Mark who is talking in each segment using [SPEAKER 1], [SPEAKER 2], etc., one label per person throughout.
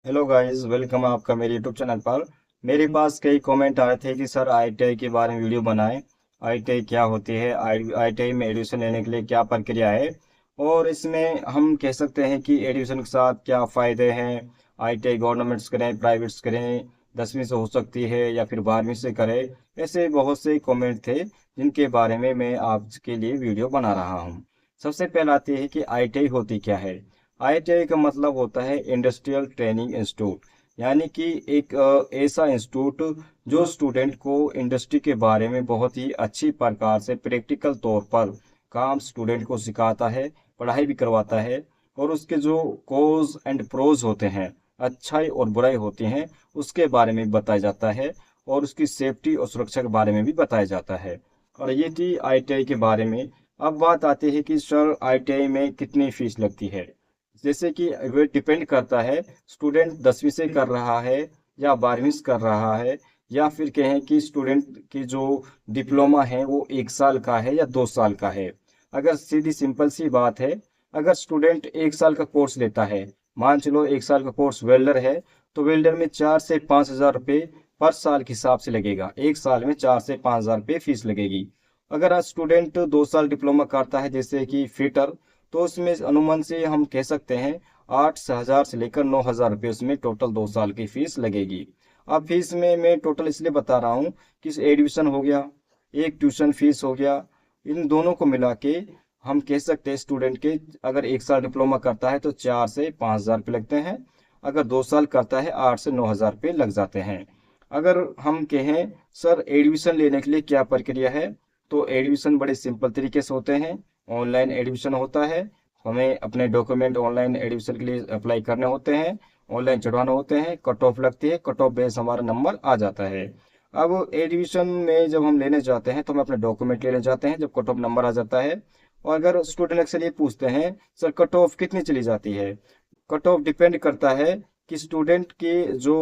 [SPEAKER 1] Hello guys, welcome आपका मेरे YouTube channel पर। मेरे पास कई कमेंट आ रहे थे कि सर आईटीआई के बारे में वीडियो बनाएं। आईटीआई क्या होती है, आईटीआई में एडमिशन लेने के लिए क्या प्रक्रिया है, और इसमें हम कह सकते हैं कि एडमिशन के साथ क्या फ़ायदे हैं। आईटीआई गवर्नमेंट्स करें, प्राइवेट्स करें, 10वीं से हो सकती है या फिर 12वीं से करें। ऐसे बहुत से कमेंट थे जिनके बारे में मैं आपके लिए वीडियो बना रहा हूँ। सबसे पहले आती है कि आईटीआई होती क्या है। आईटीआई का मतलब होता है इंडस्ट्रियल ट्रेनिंग इंस्टीट्यूट, यानी कि एक ऐसा इंस्टीट्यूट जो स्टूडेंट को इंडस्ट्री के बारे में बहुत ही अच्छी प्रकार से प्रैक्टिकल तौर पर काम स्टूडेंट को सिखाता है, पढ़ाई भी करवाता है, और उसके जो कोज एंड प्रोज होते हैं, अच्छाई और बुराई होती हैं, उसके बारे में बताया जाता है, और उसकी सेफ्टी और सुरक्षा के बारे में भी बताया जाता है। और ये थी आईटीआई के बारे में। अब बात आती है कि सर आईटीआई में कितनी फीस लगती है। जैसे कि वे डिपेंड करता है, स्टूडेंट 10वीं से कर रहा है या 12वीं से कर रहा है, या फिर कहें कि स्टूडेंट की जो डिप्लोमा है वो 1 साल का है या 2 साल का है। अगर सीधी सिंपल सी बात है, अगर स्टूडेंट 1 साल का कोर्स लेता है, मान चलो 1 साल का कोर्स वेल्डर है, तो वेल्डर में 4 से 5 हज़ार रुपये पर साल के हिसाब से लगेगा। 1 साल में 4 से 5 हज़ार रुपये फीस लगेगी। अगर आज स्टूडेंट 2 साल डिप्लोमा करता है जैसे कि फिटर, तो उसमें अनुमान से हम कह सकते हैं 8 हज़ार से लेकर 9 हज़ार रुपये उसमें टोटल 2 साल की फीस लगेगी। अब फीस में मैं टोटल इसलिए बता रहा हूँ कि एडमिशन हो गया, एक ट्यूशन फीस हो गया, इन दोनों को मिला के हम कह सकते हैं स्टूडेंट के, अगर 1 साल डिप्लोमा करता है तो 4 से 5 हज़ार रुपये लगते हैं। अगर 2 साल करता है 8 से 9 हज़ार रुपये लग जाते हैं। अगर हम कहें सर एडमिशन लेने के लिए क्या प्रक्रिया है, तो एडमिशन बड़े सिंपल तरीके से होते हैं। ऑनलाइन एडमिशन होता है। हमें अपने डॉक्यूमेंट ऑनलाइन एडमिशन के लिए अप्लाई करने होते हैं, ऑनलाइन चढ़वाने होते हैं, कट ऑफ लगती है, कट ऑफ बेस हमारा नंबर आ जाता है। अब एडमिशन में जब हम लेने जाते हैं तो हम अपने डॉक्यूमेंट लेने जाते हैं जब कट ऑफ नंबर आ जाता है। और अगर स्टूडेंट अक्सर ये पूछते हैं सर कट ऑफ कितनी चली जाती है, कट ऑफ डिपेंड करता है कि स्टूडेंट के जो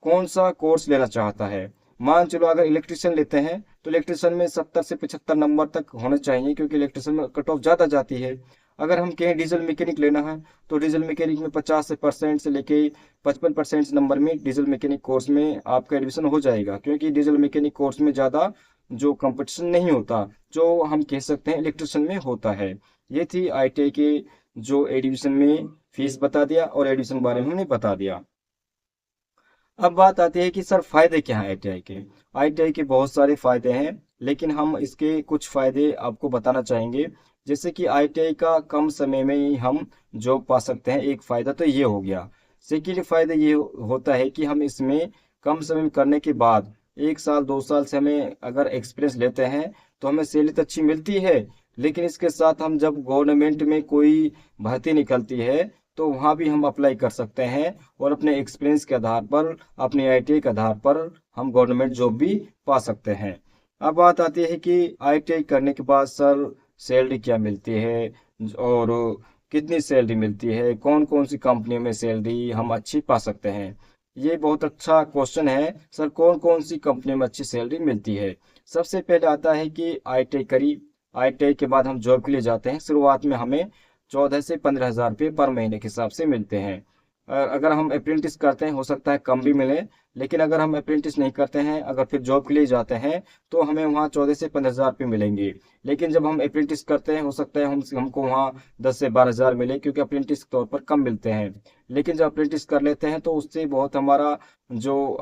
[SPEAKER 1] कौन सा कोर्स लेना चाहता है। मान चलो अगर इलेक्ट्रिशियन लेते हैं तो इलेक्ट्रिशियन में 70 से 75 नंबर तक होने चाहिए, क्योंकि इलेक्ट्रिशियन में कट ऑफ ज़्यादा जाती है। अगर हम कहें डीजल मैकेनिक लेना है, तो डीजल मैकेनिक में 50% से लेके 55% नंबर में डीजल मैकेनिक कोर्स में आपका एडमिशन हो जाएगा, क्योंकि डीजल मैकेनिक कोर्स में ज़्यादा जो कंपटीशन नहीं होता, जो हम कह सकते हैं इलेक्ट्रिशियन में होता है। ये थी आईटीआई के जो एडमिशन में फीस बता दिया और एडमिशन के बारे में हमने बता दिया। अब बात आती है कि सर फायदे क्या हैं आईटीआई के। आईटीआई के बहुत सारे फायदे हैं, लेकिन हम इसके कुछ फायदे आपको बताना चाहेंगे। जैसे कि आईटीआई का कम समय में ही हम जॉब पा सकते हैं, एक फायदा तो ये हो गया। सेकेंड फायदा ये होता है कि हम इसमें कम समय में करने के बाद 1 साल 2 साल से हमें अगर एक्सपीरियंस लेते हैं तो हमें सैलरी तो अच्छी मिलती है। लेकिन इसके साथ हम जब गवर्नमेंट में कोई भर्ती निकलती है तो वहाँ भी हम अप्लाई कर सकते हैं, और अपने एक्सपीरियंस के आधार पर, अपने आईटीआई के आधार पर हम गवर्नमेंट जॉब भी पा सकते हैं। अब बात आती है कि आईटीआई करने के बाद सर सैलरी क्या मिलती है, और कितनी सैलरी मिलती है, कौन कौन सी कंपनियों में सैलरी हम अच्छी पा सकते हैं। ये बहुत अच्छा क्वेश्चन है, सर कौन कौन सी कंपनियों में अच्छी सैलरी मिलती है। सबसे पहले आता है कि आईटीआई करी, आईटीआई के बाद हम जॉब के लिए जाते हैं। शुरुआत में हमें 14 से 15 हज़ार रुपये पर महीने के हिसाब से मिलते हैं। अगर हम अप्रेंटिस करते हैं हो सकता है कम भी मिले, लेकिन अगर हम अप्रेंटिस नहीं करते हैं, अगर फिर जॉब के लिए जाते हैं, तो हमें वहाँ 14 से 15 हज़ार रुपये मिलेंगे। लेकिन जब हम अप्रेंटिस करते हैं हो सकता है हमको वहाँ 10 से 12 हज़ार मिले, क्योंकि अप्रेंटिस के तौर पर कम मिलते हैं। लेकिन जब अप्रेंटिस कर लेते हैं तो उससे बहुत हमारा जो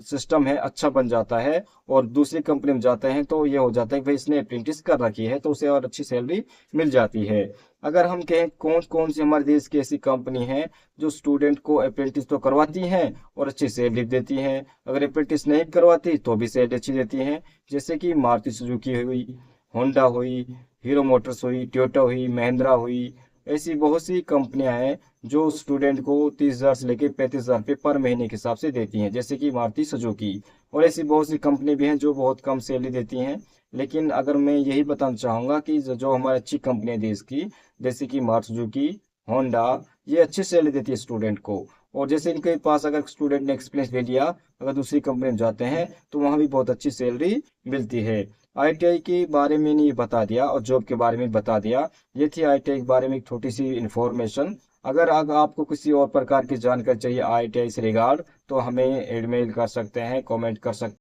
[SPEAKER 1] सिस्टम है अच्छा बन जाता है, और दूसरी कंपनी में जाते हैं तो ये हो जाता है कि भाई इसने अप्रेंटिस कर रखी है तो उसे और अच्छी सैलरी मिल जाती है। अगर हम कहें कौन कौन सी हमारे देश की ऐसी कंपनी है जो स्टूडेंट को अप्रेंटिस तो करवाती हैं और अच्छी सैलरी देती हैं, अगर अप्रेंटिस नहीं करवाती तो भी सैलरी अच्छी देती हैं, जैसे कि मारुति सुजुकी हुई, होंडा हुई, हीरो मोटर्स हुई, टोयोटा हुई, महिंद्रा हुई। ऐसी बहुत सी कंपनियां हैं जो स्टूडेंट को 30 हज़ार से लेकर 35 हज़ार रुपये पर महीने के हिसाब से देती हैं, जैसे कि मारुति सुजुकी। और ऐसी बहुत सी कंपनी भी हैं जो बहुत कम सैलरी देती हैं। लेकिन अगर मैं यही बताना चाहूँगा कि जो हमारी अच्छी कंपनी है देश की, जैसे कि मारुति सुजुकी, होंडा, ये अच्छी सैलरी देती है स्टूडेंट को। और जैसे इनके पास अगर स्टूडेंट ने एक्सपीरियंस ले लिया, अगर दूसरी कंपनी में जाते हैं तो वहाँ भी बहुत अच्छी सैलरी मिलती है। आईटीआई के बारे में नहीं बता दिया और जॉब के बारे में बता दिया। ये थी आईटीआई के बारे में एक छोटी सी इन्फॉर्मेशन। अगर आपको किसी और प्रकार की जानकारी चाहिए ITI से रिगार्ड, तो हमें ईमेल कर सकते हैं, कमेंट कर सकते हैं।